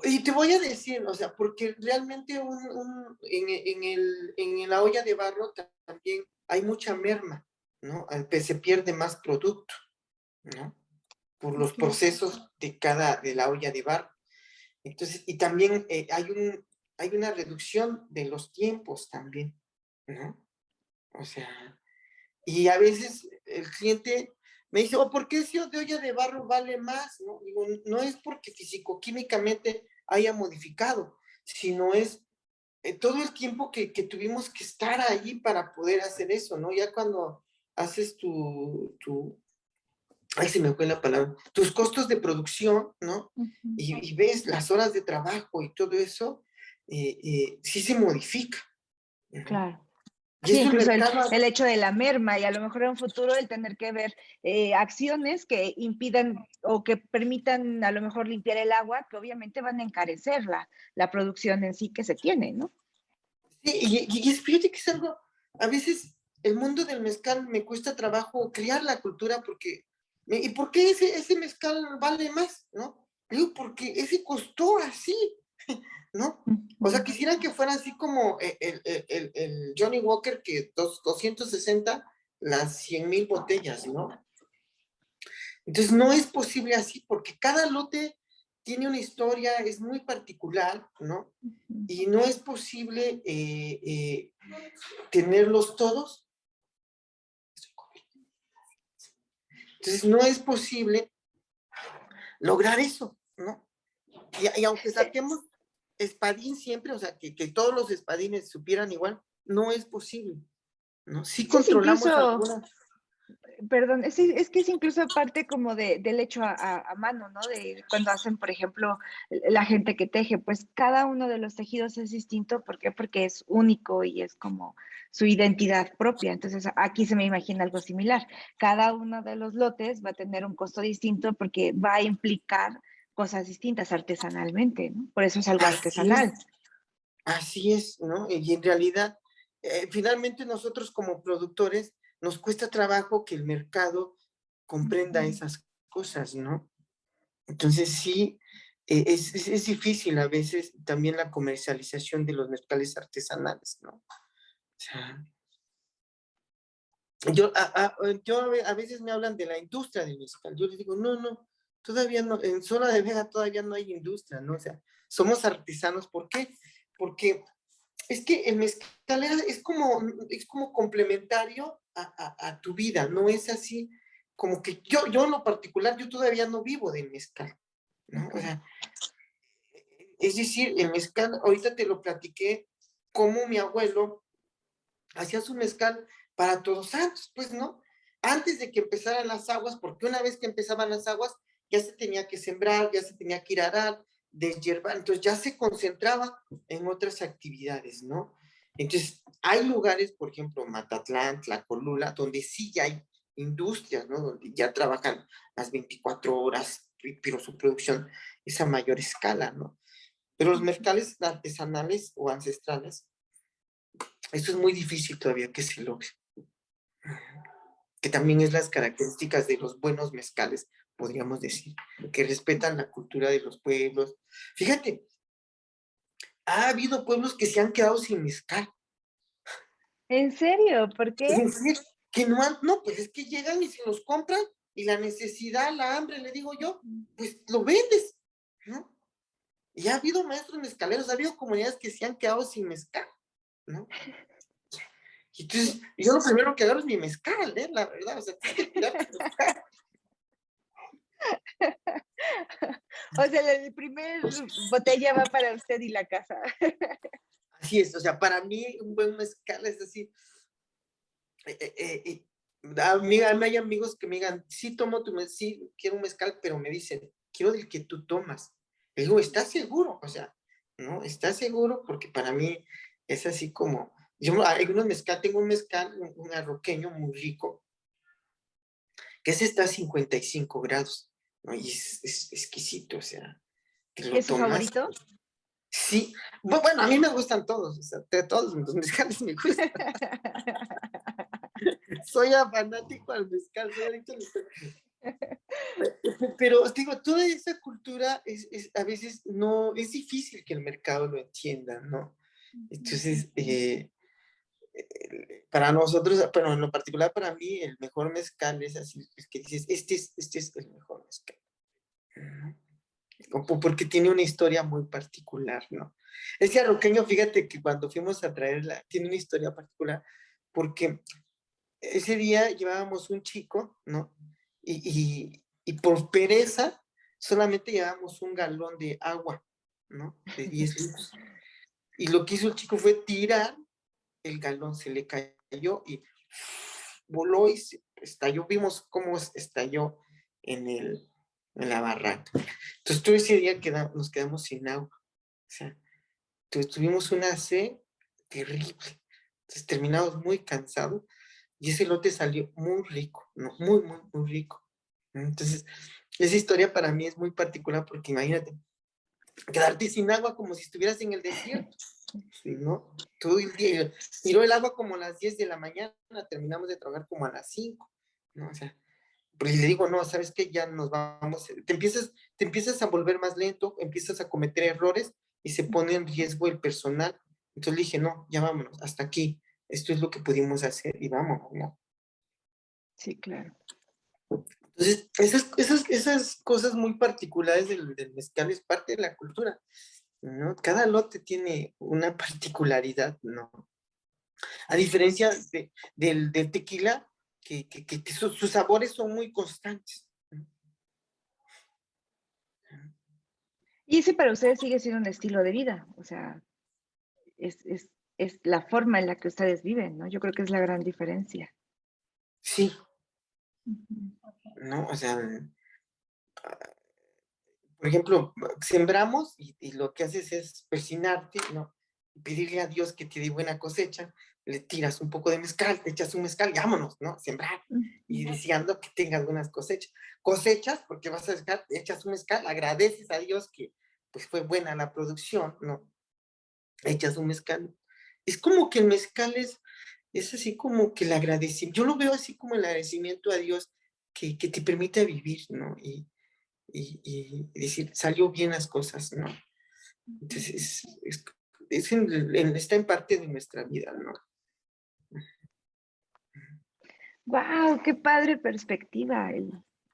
y te voy a decir, o sea, porque realmente en la olla de barro también hay mucha merma, ¿no? Se pierde más producto, ¿no? Por los Ok. procesos de la olla de barro. Entonces, y también hay una reducción de los tiempos también, ¿no? O sea, y a veces el cliente me dice, oh, ¿por qué ese de olla de barro vale más? ¿No? Digo, no es porque físico-químicamente haya modificado, sino es todo el tiempo que tuvimos que estar ahí para poder hacer eso, ¿no? Ya cuando haces ay, se me fue la palabra, tus costos de producción, ¿no? Ujú. Y ves las horas de trabajo y todo eso, sí se modifica. Uh-huh. Claro. Y Sí, eso el incluso mercado, el hecho de la merma y a lo mejor en un futuro el tener que ver acciones que impidan o que permitan a lo mejor limpiar el agua, que obviamente van a encarecer la producción en sí que se tiene, ¿no? sí, y fíjate que es algo, a veces el mundo del mezcal me cuesta trabajo crear la cultura porque, ¿y por qué ese mezcal vale más, no? Digo, porque ese costó así, ¿no? O sea, Ujú. quisiera que fuera así como el Johnny Walker, que 260 las 100,000 botellas, ¿no? Entonces no es posible así porque cada lote tiene una historia, es muy particular, ¿no? Ujú. Y no es posible tenerlos todos. Entonces no es posible lograr eso, ¿no? Y aunque saquemos espadín siempre, o sea, que todos los espadines supieran igual, no es posible, ¿no? Sí Eso es controlamos incluso, algunas. perdón, es que es incluso parte como del hecho a mano, ¿no? De cuando hacen, por ejemplo, la gente que teje, pues cada uno de los tejidos es distinto. ¿Por qué? Porque es único y es como su identidad propia. Entonces, aquí se me imagina algo similar. Cada uno de los lotes va a tener un costo distinto porque va a implicar cosas distintas artesanalmente, ¿no? Por eso es algo artesanal. Así es, ¿no? Y en realidad, finalmente nosotros como productores nos cuesta trabajo que el mercado comprenda Ujú. esas cosas, ¿no? Entonces sí, es difícil a veces también la comercialización de los mezcales artesanales, ¿no? O sea, yo a veces me hablan de la industria del mezcal. Yo les digo, no, no, todavía no, en Zona de Vega todavía no hay industria, ¿no? O sea, somos artesanos. ¿Por qué? Porque es que el mezcal es como complementario a tu vida, no es así como que yo en lo particular, yo todavía no vivo del mezcal, ¿no? Ok. O sea, es decir, el mezcal, ahorita te lo platiqué, como mi abuelo hacía su mezcal para Todos Santos, pues, ¿no? Antes de que empezaran las aguas, porque una vez que empezaban las aguas, ya se tenía que sembrar, ya se tenía que ir a arar, deshiervar, entonces ya se concentraba en otras actividades, ¿no? Entonces, hay lugares, por ejemplo, Matatlán, Tlacolula, donde sí ya hay industrias, ¿no? Donde ya trabajan las 24 horas, pero su producción es a mayor escala, ¿no? Pero los mercados artesanales o ancestrales, esto es muy difícil todavía que se logre, que también es las características de los buenos mezcales, podríamos decir, que respetan la cultura de los pueblos. Fíjate, ha habido pueblos que se han quedado sin mezcal. ¿En serio? ¿Por Es qué? decir, que no, pues es que llegan y se los compran y la necesidad, la hambre, le digo yo, pues lo vendes, ¿no? Y ha habido maestros mezcaleros, ha habido comunidades que se han quedado sin mezcal, ¿no? Y entonces, yo lo primero que agarro es mi mezcal, ¿eh? La verdad, o sea, tienes que cuidar tu mezcal. O sea, el primer botella va para usted y la casa. Así es, o sea, para mí un buen mezcal es así. A mí hay amigos que me digan, sí tomo sí quiero un mezcal, pero me dicen, quiero del que tú tomas. Le digo, ¿estás seguro? O sea, ¿no? ¿Estás seguro? Porque para mí es así como, hay unos mezcal, tengo un mezcal, un arroqueño muy rico, que ese está a 55 grados. ¿no? Y es exquisito, o sea, que ¿Y lo es su tomas. favorito? Sí, bueno, a mí me gustan todos, o sea, de todos los mezcales me gustan. Soy fanático al mezcal, soy adicto al mezcal. Pero digo, toda esa cultura a veces no, es difícil que el mercado lo entienda, ¿no? Entonces, para nosotros, pero en lo particular para mí, el mejor mezcal es así, el que dices, este es el mejor mezcal, ¿no? Porque tiene una historia muy particular, ¿no? Ese arroqueño, fíjate que cuando fuimos a traerla, tiene una historia particular, porque ese día llevábamos un chico, ¿no? Y por pereza solamente llevábamos un galón de agua, ¿no? De 10 litros. Y lo que hizo el chico fue tirar el galón, se le cayó y voló y se estalló. Vimos cómo estalló en, en la barranca. Entonces todo ese día nos quedamos sin agua. O sea, tuvimos una sed terrible. Entonces terminamos muy cansados y ese lote salió muy rico, ¿no? Muy, muy, muy rico. Entonces, esa historia para mí es muy particular porque imagínate, quedarte sin agua como si estuvieras en el desierto, ¿no? Todo el día. Tiró el agua como a las 10 de la mañana, terminamos de trabajar como a las 5, ¿no? O sea, porque le digo, no, ¿sabes qué? Ya nos vamos, te empiezas a volver más lento, empiezas a cometer errores y se pone en riesgo el personal. Entonces le dije, no, ya vámonos, hasta aquí. Esto es lo que pudimos hacer y vámonos, ¿no? Sí, claro. Entonces, esas cosas muy particulares del mezcal es parte de la cultura, ¿no? Cada lote tiene una particularidad, ¿no? A diferencia del tequila, que sus sabores son muy constantes. Y ese para ustedes sigue siendo un estilo de vida, o sea, es, es, es la forma en la que ustedes viven, ¿no? Yo creo que es la gran diferencia. Sí, Ujú. ¿no? O sea, por ejemplo, sembramos y lo que haces es persinarte, ¿no? Pedirle a Dios que te dé buena cosecha, le tiras un poco de mezcal, te echas un mezcal y vámonos, ¿no? Sembrar y Ujú. deseando que tengas buenas cosechas. Cosechas porque vas a dejar, echas un mezcal, agradeces a Dios que pues fue buena la producción, ¿no? Echas un mezcal. Es como que el mezcal es así como que el agradecimiento, yo lo veo así como el agradecimiento a Dios que te permite vivir, ¿no? Y decir, salió bien las cosas, ¿no? Entonces, está en parte de nuestra vida, ¿no? ¡Wow! ¡Qué padre perspectiva!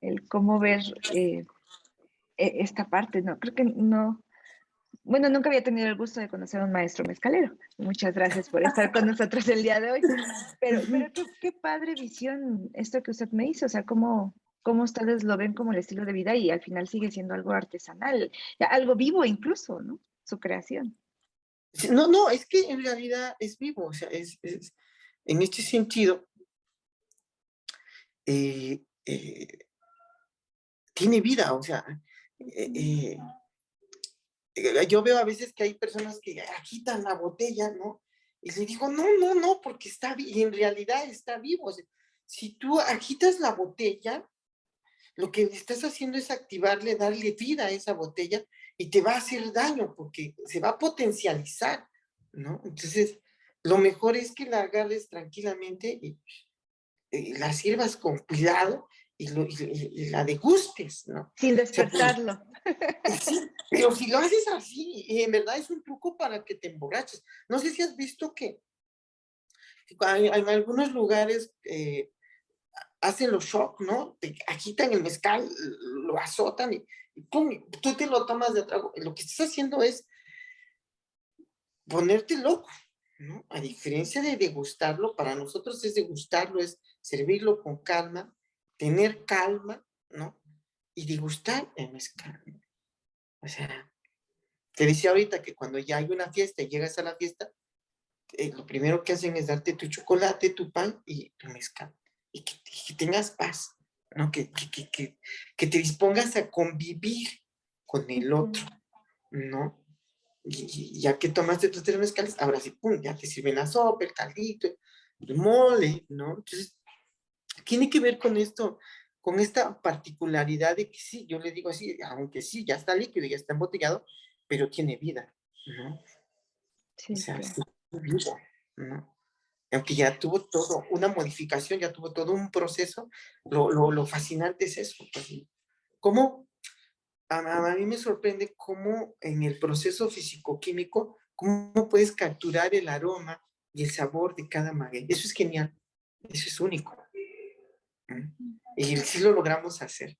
El cómo ver esta parte, ¿no? Creo que no. Bueno, nunca había tenido el gusto de conocer a un maestro mezcalero. Muchas gracias por estar con nosotros el día de hoy. Pero qué padre visión esto que usted me hizo, o sea, cómo ustedes lo ven como el estilo de vida y al final sigue siendo algo artesanal, algo vivo incluso, ¿no? Su creación. No, no, es que en realidad es vivo, o sea, en este sentido, eh, eh, tiene vida, o sea, eh, yo veo a veces que hay personas que agitan la botella, ¿no? Y le digo, no, no, no, porque está vivo, y en realidad está vivo. O sea, si tú agitas la botella, lo que estás haciendo es activarle, darle vida a esa botella y te va a hacer daño porque se va a potencializar, ¿no? Entonces, lo mejor es que la agarres tranquilamente y la sirvas con cuidado y la degustes, ¿no? O Sin sea, pues, despertarlo. sí, pero si lo haces así, en verdad es un truco para que te emborraches. No sé si has visto que en algunos lugares hacen los shock, ¿no? Te agitan el mezcal, lo azotan y pum, tú te lo tomas de trago. Lo que estás haciendo es ponerte loco, ¿no? A diferencia de degustarlo, para nosotros es degustarlo, es servirlo con calma, tener calma, ¿no? Y degustar el mezcal, ¿no? O sea, te decía ahorita que cuando ya hay una fiesta y llegas a la fiesta, lo primero que hacen es darte tu chocolate, tu pan y tu mezcal. Y que tengas paz, ¿no? Que te dispongas a convivir con el otro, ¿no? Y ya que tomaste tus tres mezcales, ahora sí, pum, ya te sirven la sopa, el caldito, el mole, ¿no? Entonces, tiene que ver con esto, con esta particularidad de que sí, yo le digo así, aunque sí, ya está líquido, ya está embotellado, pero tiene vida, ¿no? O Sí, sea, claro. sí, tiene vida, ¿no? Aunque ya tuvo todo, una modificación, ya tuvo todo un proceso, lo fascinante es eso, pues, cómo a mí me sorprende cómo en el proceso físico-químico, cómo puedes capturar el aroma y el sabor de cada maguey. Eso es genial, eso es único. Y sí lo logramos hacer.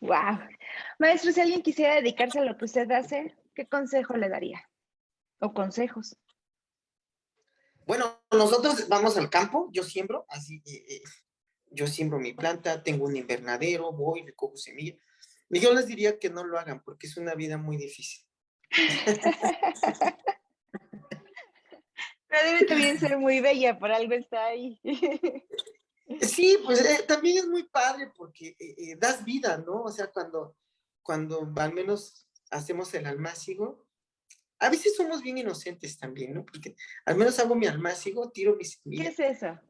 Wow. Maestro, si alguien quisiera dedicarse a lo que usted hace, ¿qué consejo le daría? O consejos. Bueno, nosotros vamos al campo, yo siembro, así, yo siembro mi planta, tengo un invernadero, voy, recojo semilla. Y yo les diría que no lo hagan porque es una vida muy difícil. Pero debe también ser muy bella, por algo está ahí. Sí, pues también es muy padre porque das vida, ¿no? O sea, cuando al menos hacemos el almácigo, a veces somos bien inocentes también, ¿no? Porque al menos hago mi almácigo, tiro mi ¿Qué semilla. es eso?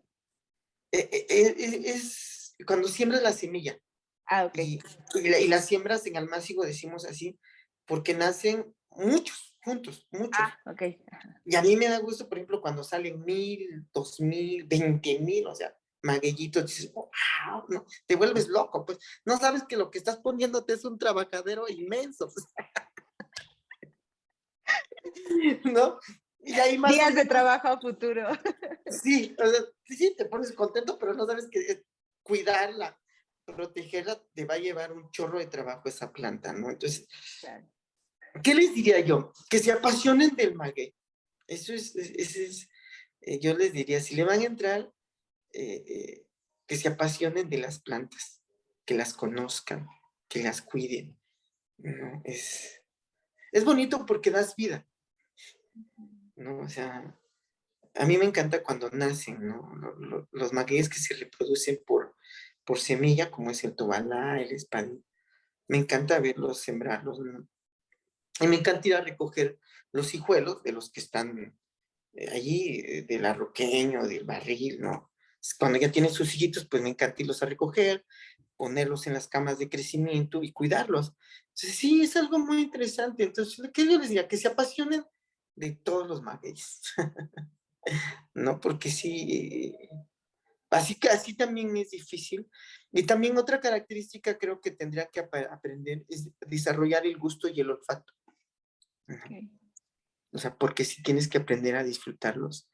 Es cuando siembras la semilla Ah, ok. y las siembras en almácigo, decimos así, porque nacen muchos, juntos, Ah, muchos. ok. Y a mí me da gusto, por ejemplo, cuando salen 1000, 2000, 20,000, o sea, magueyitos, dices, wow, ¿no? Te vuelves loco, pues no sabes que lo que estás poniéndote es un trabajadero inmenso, pues, ¿no? Y ahí más o Días de menos, trabajo a futuro. sí, o sea, sí, te pones contento, pero no sabes que cuidarla, protegerla, te va a llevar un chorro de trabajo esa planta, ¿no? Entonces, Claro. ¿qué les diría yo? Que se apasionen del maguey. Yo les diría, si le van a entrar, eh, eh, que se apasionen de las plantas, que las conozcan, que las cuiden, ¿no? Es bonito porque das vida, ¿no? O sea, a mí me encanta cuando nacen, ¿no? Los magueyes que se reproducen por semilla, como es el tobalá, el espadín. Me encanta verlos sembrarlos, ¿no? Y me encanta ir a recoger los hijuelos de los que están allí, del arroqueño, del barril, ¿no? Cuando ya tienen sus hijitos, pues me encanta irlos a recoger, ponerlos en las camas de crecimiento y cuidarlos. Entonces, sí, es algo muy interesante. Entonces, ¿qué yo les diría? Que se apasionen de todos los magueyes, ¿no? Porque sí, así que así también es difícil. Y también otra característica creo que tendría que aprender es desarrollar el gusto y el olfato. Okay. O sea, porque sí tienes que aprender a disfrutar los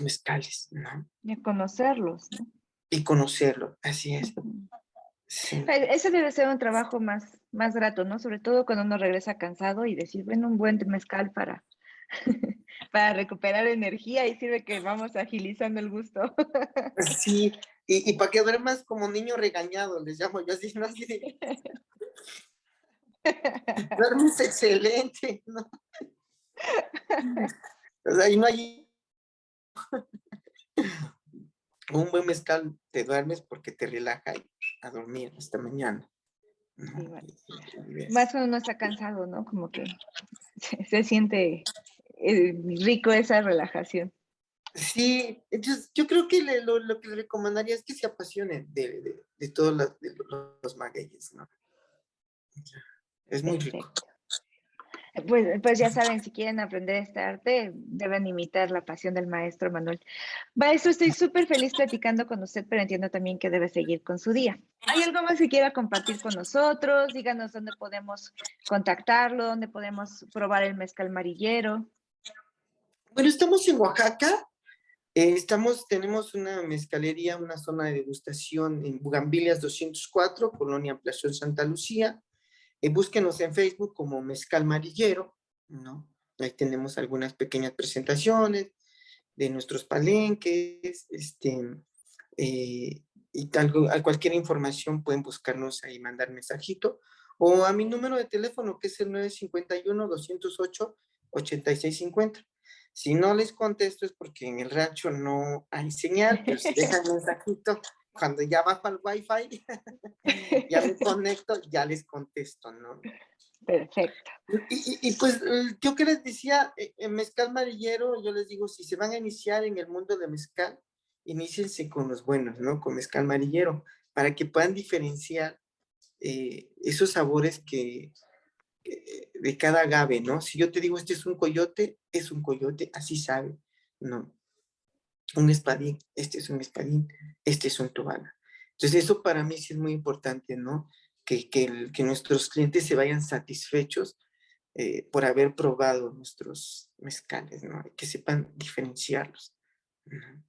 mezcales, ¿no? Y a conocerlos, ¿no? Y conocerlo, así es. Ujú. Sí. Ese debe ser un trabajo más grato, ¿no? Sobre todo cuando uno regresa cansado y decir, bueno, un buen mezcal para recuperar energía y sirve que vamos agilizando el gusto. Sí, y para que duermas como niño regañado, les llamo yo así, ¿no? Así de, duermes excelente, ¿no? O sea, y no hay un buen mezcal, te duermes porque te relaja y a dormir hasta mañana, Sí, ¿no? bueno. Y Más ves. cuando uno está cansado, ¿no? Como que se siente rico esa relajación. Sí, entonces yo creo que lo que le recomendaría es que se apasionen de todos los magueyes, ¿no? Es muy rico. Perfecto. Pues ya saben, si quieren aprender este arte, deben imitar la pasión del maestro Manuel. Maestro, estoy súper feliz platicando con usted, pero entiendo también que debe seguir con su día. ¿Hay algo más que quiera compartir con nosotros? Díganos dónde podemos contactarlo, dónde podemos probar el mezcal marillero. Bueno, estamos en Oaxaca. Tenemos una mezcalería, una zona de degustación en Bugambilias 204, Colonia Ampliación Santa Lucía. Búsquenos en Facebook como Mezcal Marillero, ¿no? Ahí tenemos algunas pequeñas presentaciones de nuestros palenques, y cualquier información pueden buscarnos ahí, mandar mensajito, o a mi número de teléfono que es el 951-208-8650. Si no les contesto es porque en el rancho no hay señal, pero si dejan mensajito, cuando ya bajo al wifi, ya me conecto, ya les contesto, ¿no? Perfecto. Pues yo que les decía, en mezcal marillero, yo les digo, si se van a iniciar en el mundo de mezcal, iníciense con los buenos, ¿no? Con mezcal amarillero, para que puedan diferenciar esos sabores de cada agave, ¿no? Si yo te digo, este es un coyote, así sabe, ¿no? Un espadín, este es un espadín, este es un tobala. Entonces eso para mí sí es muy importante, ¿no? Que nuestros clientes se vayan satisfechos por haber probado nuestros mezcales, ¿no? Que sepan diferenciarlos. Uh-huh.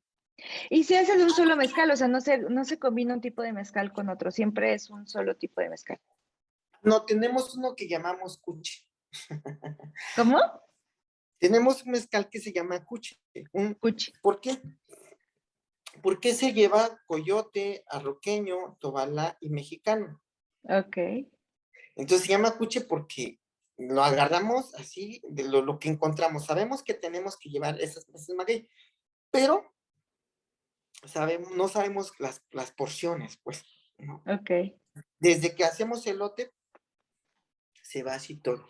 Y se hace de un solo mezcal, o sea, no se combina un tipo de mezcal con otro, siempre es un solo tipo de mezcal. No, tenemos uno que llamamos cuche. ¿Cómo? Tenemos un mezcal que se llama cuche. Cuchi. ¿Por qué? Porque se lleva coyote, arroqueño, tobalá y mexicano. Ok. Entonces se llama cuche porque lo agarramos así de lo que encontramos. Sabemos que tenemos que llevar esas maguey, pero no sabemos las porciones, pues, ¿no? Ok. Desde que hacemos elote, se va así todo.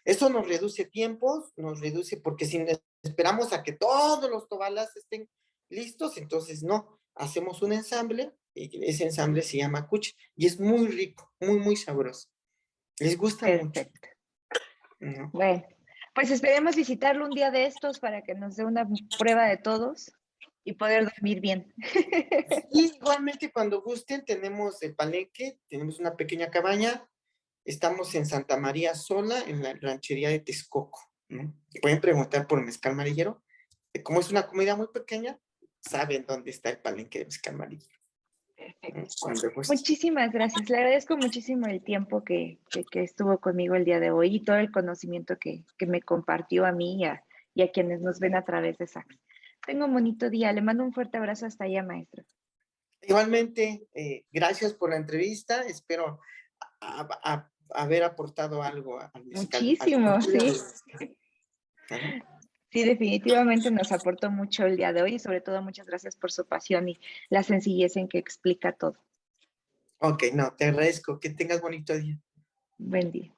Eso nos reduce tiempos, nos reduce, porque si esperamos a que todos los tobalas estén listos, entonces no, hacemos un ensamble, y ese ensamble se llama cuche, y es muy rico, muy, muy sabroso. Les gusta mucho, Perfecto. ¿no? Bueno, pues esperemos visitarlo un día de estos para que nos dé una prueba de todos y poder dormir bien. Y igualmente cuando gusten, tenemos el palenque, tenemos una pequeña cabaña, estamos en Santa María Sola, en la ranchería de Texcoco, ¿no? Pueden preguntar por mezcal amarillero. Como es una comunidad muy pequeña, saben dónde está el palenque de mezcal amarillero. Perfecto. Cuando gusten. Muchísimas gracias. Le agradezco muchísimo el tiempo que estuvo conmigo el día de hoy y todo el conocimiento que me compartió a mí y a quienes nos ven a través de Sax. Tenga un bonito día. Le mando un fuerte abrazo hasta allá, maestro. Igualmente, gracias por la entrevista. Espero haber aportado algo al mezcal, a la Muchísimo, cultura del sí. mezcal. ¿Vale? Sí, definitivamente nos aportó mucho el día de hoy y sobre todo muchas gracias por su pasión y la sencillez en que explica todo. Ok, no, te agradezco. Que tengas bonito día. Buen día.